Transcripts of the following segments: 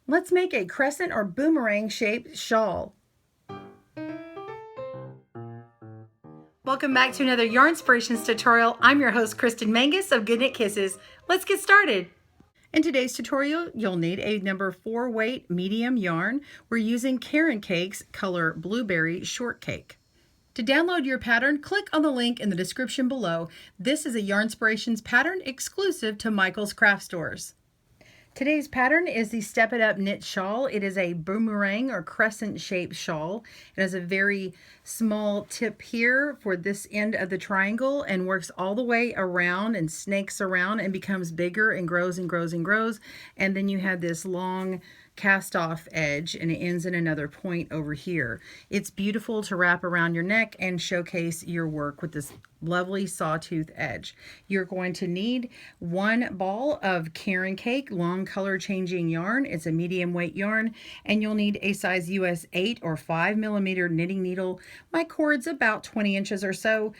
Let's make a crescent or boomerang shaped shawl. Welcome back to another Yarnspirations tutorial. I'm your host, Kristen Mangus of GoodKnitKisses. Let's get started. In today's tutorial, you'll need a number 4 weight medium yarn. We're using Caron Cakes color Blueberry Shortcake. To download your pattern, click on the link in the description below. This is a Yarnspirations pattern exclusive to Michael's Craft Stores. Today's pattern is the Step It Up Knit Shawl. It is a boomerang or crescent shaped shawl. It has a very small tip here for this end of the triangle and works all the way around and snakes around and becomes bigger and grows and grows and grows. And then you have this long cast off edge and it ends in another point over here. It's beautiful to wrap around your neck and showcase your work with this lovely sawtooth edge. You're going to need 1 ball of Caron Cake long color changing yarn. It's a medium weight yarn, and you'll need a size US 8 or 5 millimeter knitting needle. My cord's about 20 inches or so,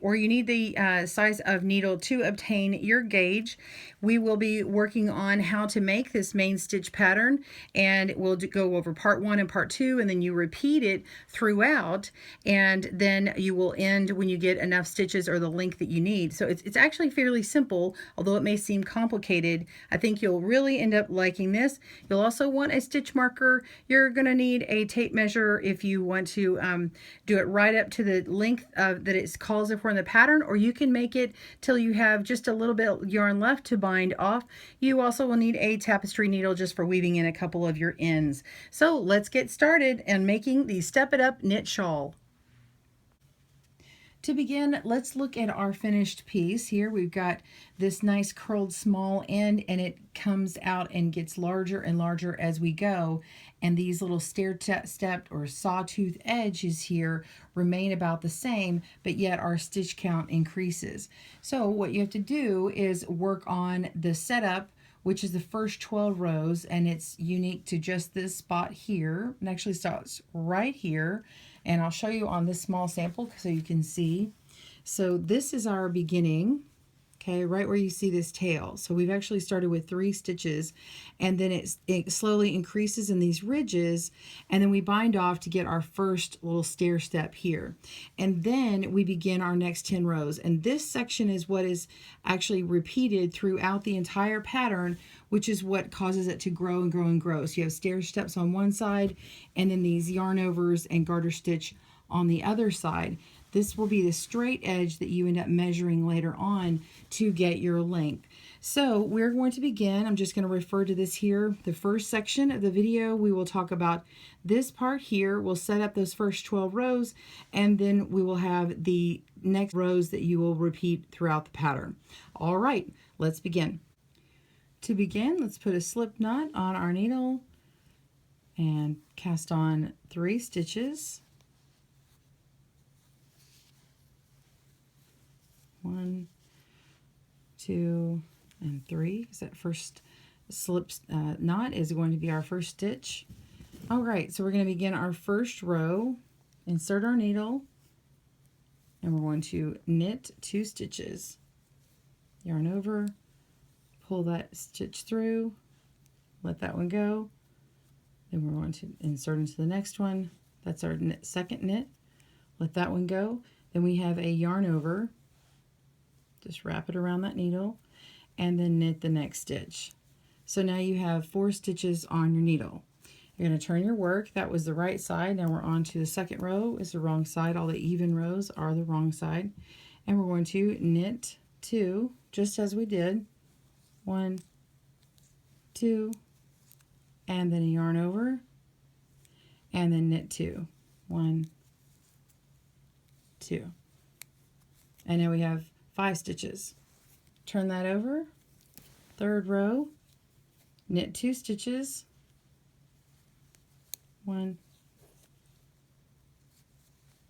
or you need the size of needle to obtain your gauge. We will be working on how to make this main stitch pattern, and we'll go over part 1 and part 2, and then you repeat it throughout, and then you will end when you get enough stitches or the length that you need. So it's actually fairly simple, although it may seem complicated. I think you'll really end up liking this. You'll also want a stitch marker. You're going to need a tape measure if you want to do it right up to the length that it calls for in the pattern, or you can make it till you have just a little bit of yarn left to bind off. You also will need a tapestry needle just for weaving in a couple of your ends. So let's get started and making the Step It Up Knit Shawl. To begin, let's look at our finished piece. Here we've got this nice curled small end, and it comes out and gets larger and larger as we go. And these little stair-stepped or sawtooth edges here remain about the same, but yet our stitch count increases. So what you have to do is work on the setup, which is the first 12 rows, and it's unique to just this spot here. It actually starts right here, and I'll show you on this small sample so you can see. So this is our beginning, okay, right where you see this tail. So we've actually started with 3 stitches, and then it slowly increases in these ridges, and then we bind off to get our first little stair step here. And then we begin our next 10 rows. And this section is what is actually repeated throughout the entire pattern, which is what causes it to grow and grow and grow. So you have stair steps on one side, and then these yarn overs and garter stitch on the other side. This will be the straight edge that you end up measuring later on to get your length. So we're going to begin. I'm just going to refer to this here. The first section of the video, we will talk about this part here. We'll set up those first 12 rows, and then we will have the next rows that you will repeat throughout the pattern. All right, let's begin. To begin, let's put a slip knot on our needle and cast on 3 stitches. 1, 2, and 3, because that first slip knot is going to be our first stitch. All right, so we're going to begin our first row, insert our needle, and we're going to knit 2 stitches. Yarn over, pull that stitch through, let that one go. Then we're going to insert into the next one. That's our second knit. Let that one go. Then we have a yarn over. Just wrap it around that needle and then knit the next stitch. So now you have 4 stitches on your needle. You're going to turn your work. That was the right side. Now we're on to the second row. It's the wrong side. All the even rows are the wrong side. And we're going to knit 2, just as we did. 1, 2, and then a yarn over, and then knit 2. 1, 2. And now we have 5 stitches. Turn that over, third row, knit 2 stitches, 1,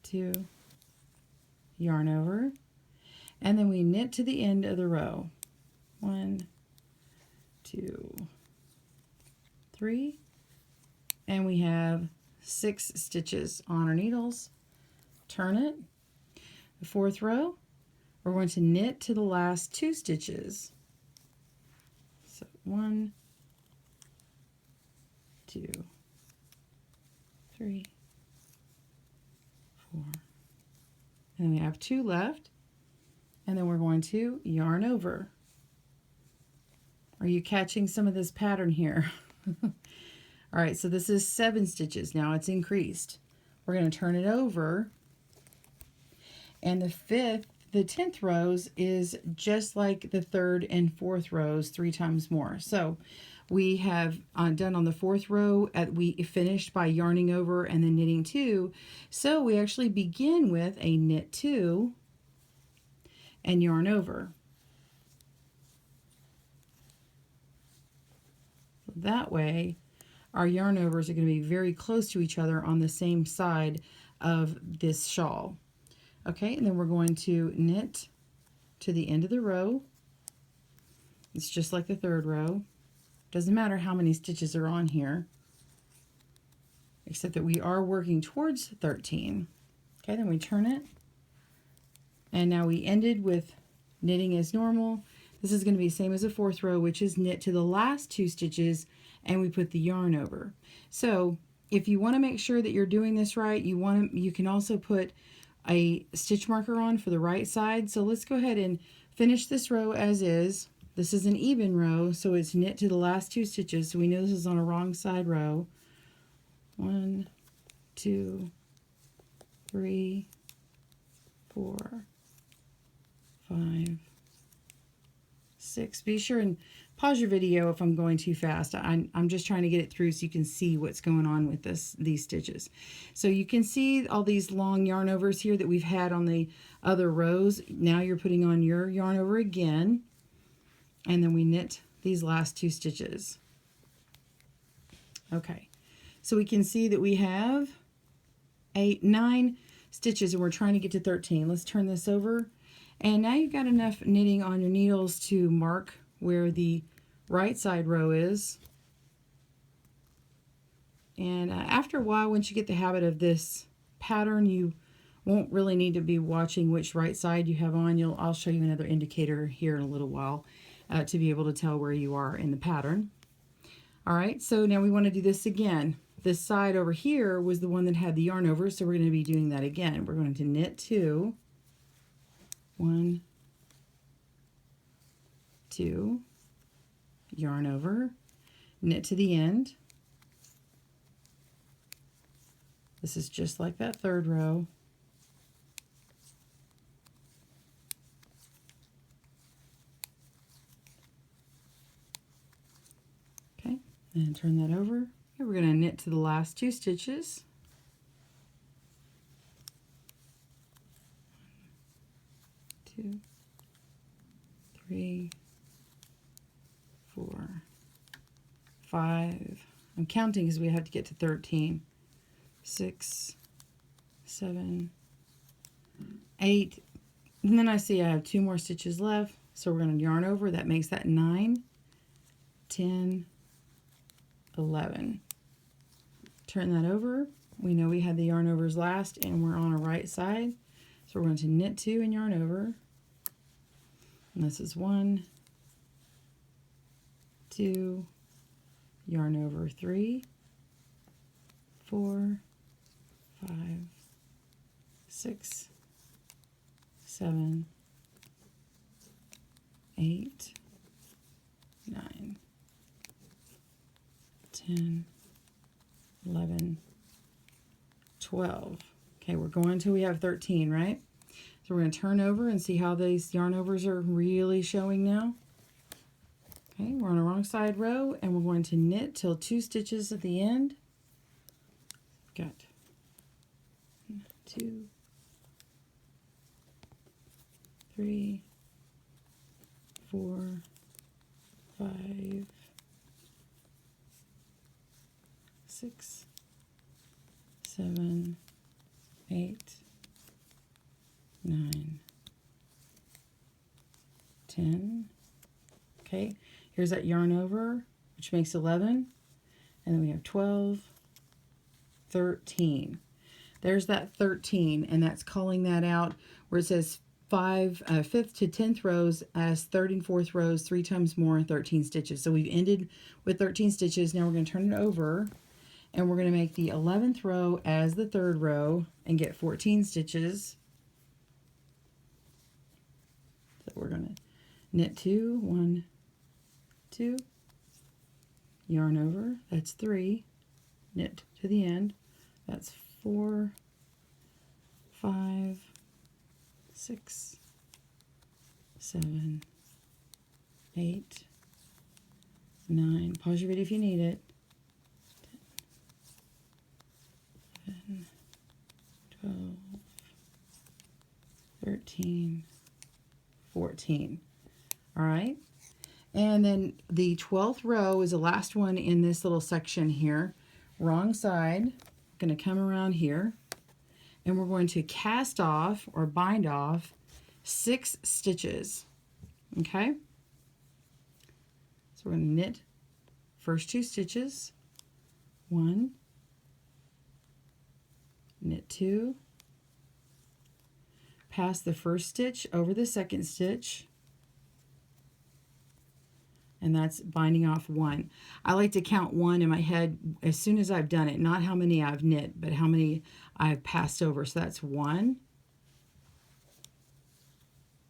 2, yarn over, and then we knit to the end of the row. 1, 2, 3, and we have 6 stitches on our needles. Turn it. The fourth row, we're going to knit to the last 2 stitches. So 1, 2, 3, 4, and then we have 2 left, and then we're going to yarn over. Are you catching some of this pattern here? All right, so this is 7 stitches. Now it's increased. We're going to turn it over, and the 10th rows is just like the 3rd and 4th rows, 3 times more. So we have done on the 4th row, we finished by yarning over and then knitting 2. So we actually begin with a knit 2 and yarn over. That way our yarn overs are going to be very close to each other on the same side of this shawl. Okay, and then we're going to knit to the end of the row. It's just like the 3rd row. Doesn't matter how many stitches are on here, except that we are working towards 13. Okay, then we turn it, and now we ended with knitting as normal. This is going to be the same as the 4th row, which is knit to the last 2 stitches, and we put the yarn over. So if you want to make sure that you're doing this right, you can also put a stitch marker on for the right side. So let's go ahead and finish this row as is. This is an even row, so it's knit to the last 2 stitches. So we know this is on a wrong side row. 1, 2, 3, 4, 5, 6. Be sure and pause your video if I'm going too fast. I'm just trying to get it through so you can see what's going on with these stitches. So you can see all these long yarn overs here that we've had on the other rows. Now you're putting on your yarn over again, and then we knit these last 2 stitches. Okay, so we can see that we have 9 stitches, and we're trying to get to 13. Let's turn this over, and now you've got enough knitting on your needles to mark where the right side row is. And after a while, once you get the habit of this pattern, you won't really need to be watching which right side you have on. I'll show you another indicator here in a little while to be able to tell where you are in the pattern. All right, so now we want to do this again. This side over here was the one that had the yarn over, so we're going to be doing that again. We're going to knit 2, 1, 2, yarn over, knit to the end. This is just like that 3rd row. Okay, and turn that over. Okay, we're going to knit to the last 2 stitches. 2, 3, 4, 5. I'm counting because we have to get to 13. 6, 7, 8. And then I see I have 2 more stitches left. So we're going to yarn over. That makes that 9, 10, 11. Turn that over. We know we had the yarn overs last, and we're on a right side. So we're going to knit 2 and yarn over. And this is 1, 2, yarn over 3, 4, 5, 6, 7, 8, 9, 10, 11, 12. Okay, we're going until we have 13, right? So we're going to turn over and see how these yarn overs are really showing now. Okay, we're on a wrong side row, and we're going to knit till 2 stitches at the end. Got 2, 3, 4, 5, 6, 7, 8, 9, 10. Okay, here's that yarn over, which makes 11, and then we have 12, 13. There's that 13, and that's calling that out where it says 5th to 10th rows as 3rd and 4th rows, 3 times more, 13 stitches. So we've ended with 13 stitches. Now we're going to turn it over, and we're going to make the 11th row as the 3rd row and get 14 stitches. So we're going to knit 2, 1, 2, yarn over, that's 3, knit to the end, that's 4, 5, 6, 7, 8, 9, pause your video if you need it, 10, 11, 12, 13, 14. All right, and then the 12th row is the last one in this little section here. Wrong side, going to come around here, and we're going to cast off or bind off 6 stitches. Okay, so we're going to knit first 2 stitches, 1, knit 2, pass the first stitch over the second stitch, and that's binding off 1. I like to count 1 in my head as soon as I've done it, not how many I've knit, but how many I've passed over. So that's 1.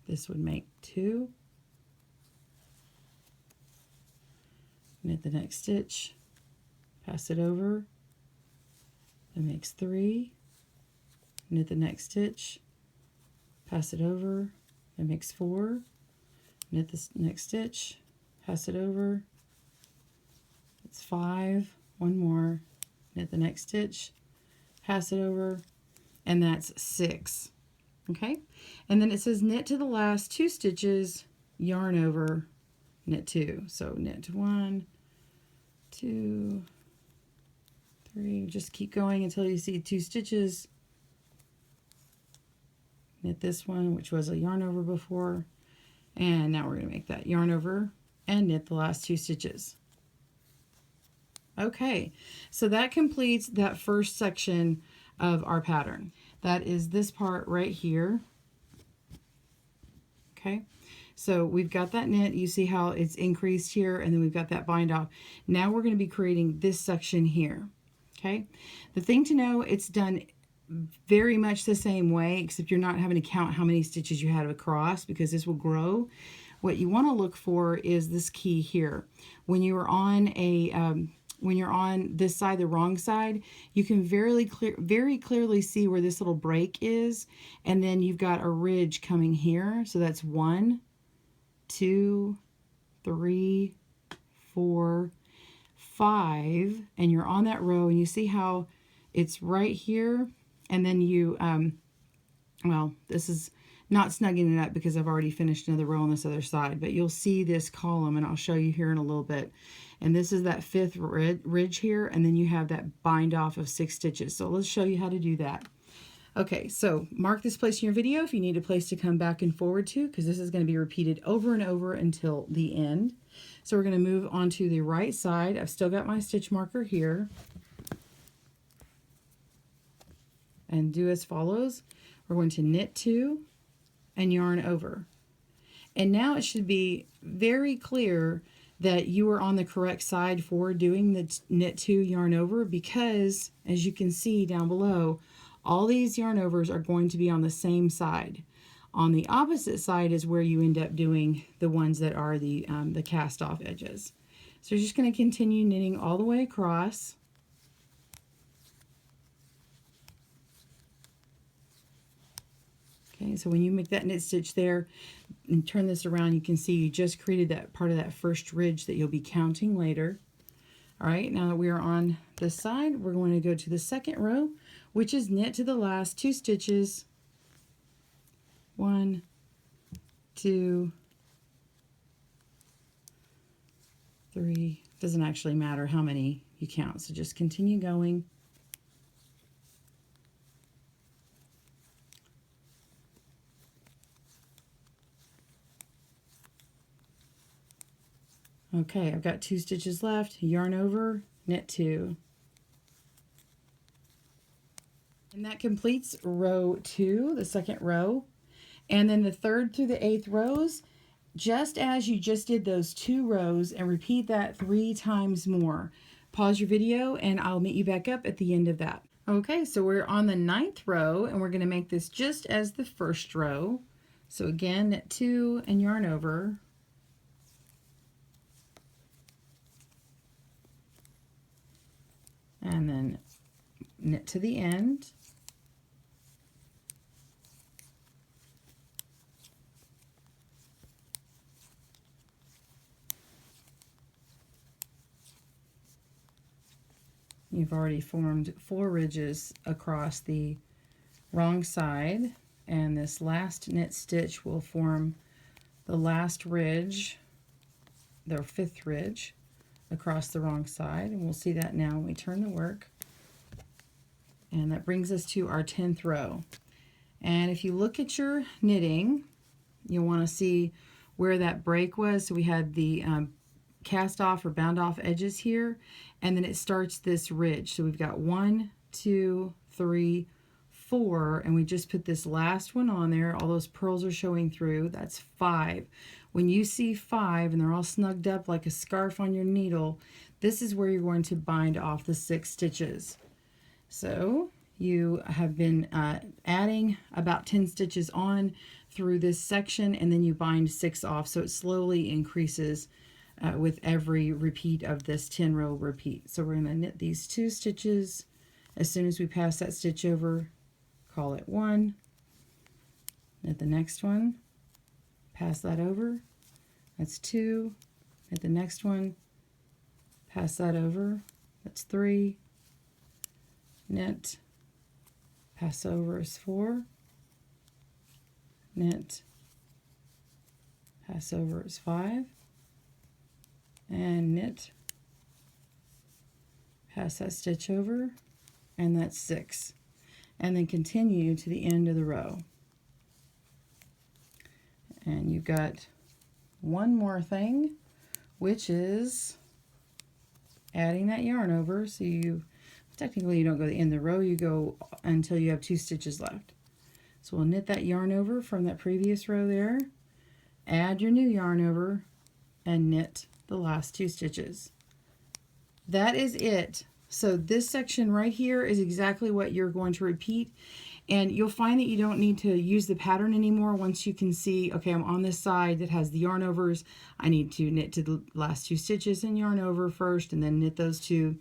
This would make 2. Knit the next stitch, pass it over, that makes 3. Knit the next stitch, pass it over, that makes 4. Knit the next stitch, pass it over, it's 5, 1 more, knit the next stitch, pass it over, and that's 6. Okay, and then it says knit to the last 2 stitches, yarn over, knit 2. So knit 1, 2, 3, just keep going until you see 2 stitches. Knit this one, which was a yarn over before, and now we're going to make that yarn over and knit the last 2 stitches. Okay, so that completes that first section of our pattern. That is this part right here. Okay, so we've got that knit. You see how it's increased here, and then we've got that bind off. Now we're going to be creating this section here. Okay, the thing to know, it's done very much the same way, except you're not having to count how many stitches you have across, because this will grow. What you want to look for is this key here. When you are on when you're on this side, the wrong side, you can very clearly see where this little break is, and then you've got a ridge coming here. So that's 1, 2, 3, 4, 5, and you're on that row, and you see how it's right here, and then you well, this is not snugging it up because I've already finished another row on this other side, but you'll see this column, and I'll show you here in a little bit. And this is that 5th ridge here, and then you have that bind off of 6 stitches. So let's show you how to do that. Okay, so mark this place in your video if you need a place to come back and forward to, because this is going to be repeated over and over until the end. So we're going to move on to the right side. I've still got my stitch marker here. And do as follows. We're going to knit 2 and yarn over. And now it should be very clear that you are on the correct side for doing the knit 2 yarn over, because as you can see down below, all these yarn overs are going to be on the same side. On the opposite side is where you end up doing the ones that are the cast off edges. So you're just going to continue knitting all the way across. Okay, so when you make that knit stitch there and turn this around, you can see you just created that part of that first ridge that you'll be counting later. All right, now that we are on this side, we're going to go to the second row, which is knit to the last 2 stitches. 1, 2, 3. Doesn't actually matter how many you count, so just continue going. Okay, I've got 2 stitches left, yarn over, knit 2. And that completes row 2, the second row. And then the 3rd through the 8th rows, just as you just did those 2 rows, and repeat that 3 times more. Pause your video and I'll meet you back up at the end of that. Okay, so we're on the 9th row and we're going to make this just as the 1st row. So again, knit 2 and yarn over. And then knit to the end. You've already formed 4 ridges across the wrong side, and this last knit stitch will form the last ridge, the 5th ridge, across the wrong side, and we'll see that now when we turn the work. And that brings us to our 10th row. And if you look at your knitting, you'll want to see where that break was. So we had the cast off or bound off edges here, and then it starts this ridge. So we've got 1, 2, 3, 4, and we just put this last one on there. All those pearls are showing through. That's 5. When you see 5 and they're all snugged up like a scarf on your needle, this is where you're going to bind off the 6 stitches. So you have been adding about 10 stitches on through this section, and then you bind 6 off, so it slowly increases with every repeat of this 10 row repeat. So we're going to knit these 2 stitches. As soon as we pass that stitch over, call it 1, knit the next one, pass that over, that's 2, knit the next one, pass that over, that's 3, knit, pass over is 4, knit, pass over is 5, and knit, pass that stitch over, and that's 6. And then continue to the end of the row. And you've got one more thing, which is adding that yarn over. So you technically you don't go to the end of the row, you go until you have 2 stitches left. So we'll knit that yarn over from that previous row there, add your new yarn over, and knit the last 2 stitches. That is it. So this section right here is exactly what you're going to repeat, and you'll find that you don't need to use the pattern anymore once you can see, okay, I'm on this side that has the yarn overs. I need to knit to the last 2 stitches and yarn over first, and then knit those 2.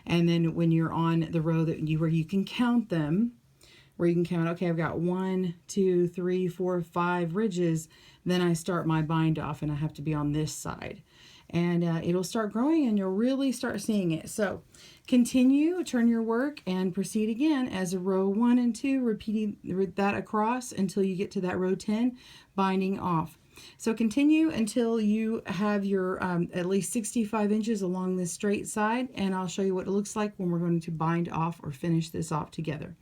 And then when you're on the row that where you can count them, where you can count, okay, I've got 1, 2, 3, 4, 5 ridges, then I start my bind off, and I have to be on this side. And it'll start growing, and you'll really start seeing it. So continue, turn your work, and proceed again as a row 1 and 2, repeating that across until you get to that row 10, binding off. So continue until you have your at least 65 inches along this straight side, and I'll show you what it looks like when we're going to bind off or finish this off together.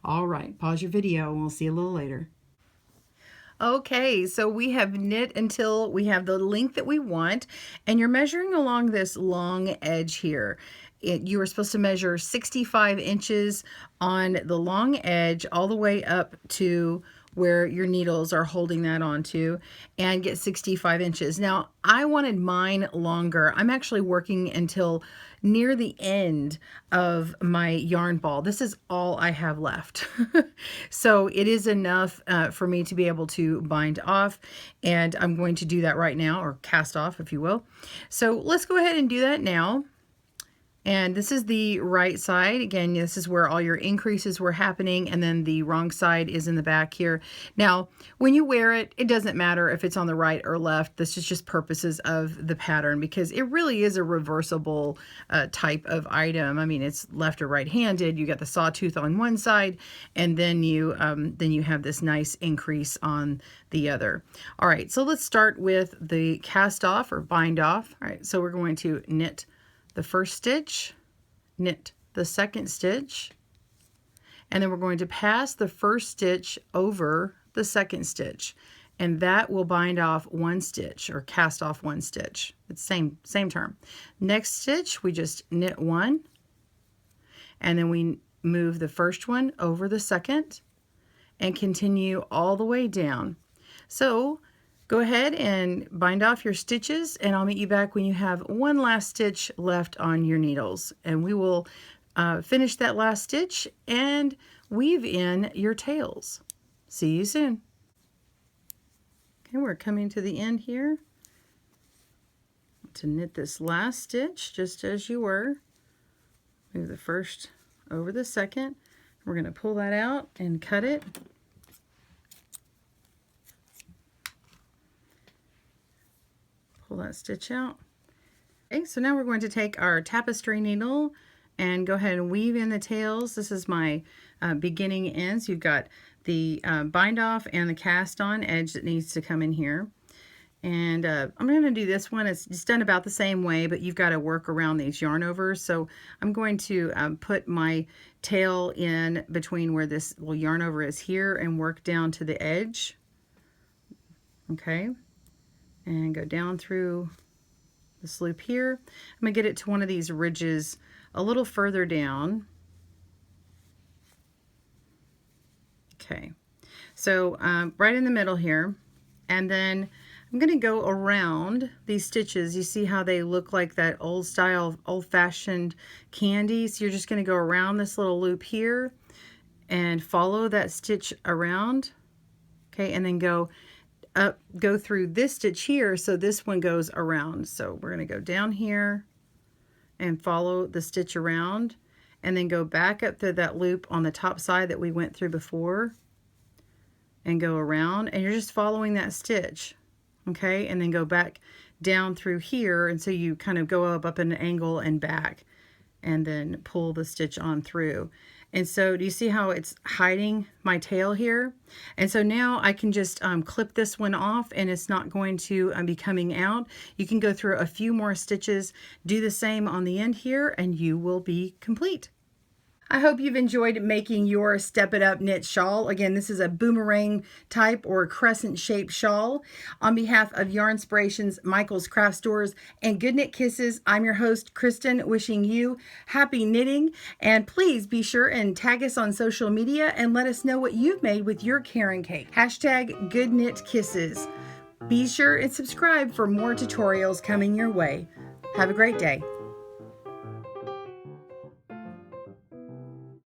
All right, pause your video and we'll see you a little later. Okay, so we have knit until we have the length that we want, and you're measuring along this long edge here. You are supposed to measure 65 inches on the long edge all the way up to where your needles are holding that onto, and get 65 inches. Now, I wanted mine longer. I'm actually working until near the end of my yarn ball. This is all I have left. So it is enough for me to be able to bind off, and I'm going to do that right now, or cast off if you will. So let's go ahead and do that now. And this is the right side. Again, this is where all your increases were happening, and then the wrong side is in the back here. Now, when you wear it, it doesn't matter if it's on the right or left. This is just purposes of the pattern, because it really is a reversible type of item. I mean, it's left or right-handed. You got the sawtooth on one side, and then you have this nice increase on the other. All right, so let's start with the cast off or bind off. All right, so we're going to knit the first stitch, knit the second stitch, and then we're going to pass the first stitch over the second stitch, and that will bind off 1 stitch or cast off 1 stitch. It's same term. Next stitch, we just knit 1, and then we move the first one over the second and continue all the way down. So go ahead and bind off your stitches, and I'll meet you back when you have one last stitch left on your needles. And we will finish that last stitch and weave in your tails. See you soon. Okay, we're coming to the end here. To knit this last stitch just as you were. Move the first over the second. We're going to pull that out and cut it. Pull that stitch out. Okay, so now we're going to take our tapestry needle and go ahead and weave in the tails. This is my beginning ends. You've got the bind off and the cast on edge that needs to come in here. And I'm going to do this one. It's done about the same way, but you've got to work around these yarn overs. So I'm going to put my tail in between where this little yarn over is here and work down to the edge. Okay. And go down through this loop here. I'm going to get it to one of these ridges a little further down. Okay. So right in the middle here. And then I'm going to go around these stitches. You see how they look like that old style, old-fashioned candy. So you're just going to go around this little loop here and follow that stitch around. Okay, and then go up, go through this stitch here. So this one goes around. So we're going to go down here and follow the stitch around, and then go back up through that loop on the top side that we went through before and go around, and you're just following that stitch. Okay, and then go back down through here, and so you kind of go up an angle and back, and then pull the stitch on through. And so do you see how it's hiding my tail here? And so now I can just clip this one off, and it's not going to be coming out. You can go through a few more stitches, do the same on the end here, and you will be complete. I hope you've enjoyed making your Step It Up knit shawl. Again, this is a boomerang type or crescent shaped shawl. On behalf of Yarnspirations, Michael's Craft Stores, and GoodKnitKisses, I'm your host, Kristen, wishing you happy knitting. And please be sure and tag us on social media and let us know what you've made with your Caron cake. Hashtag GoodKnitKisses. Be sure and subscribe for more tutorials coming your way. Have a great day.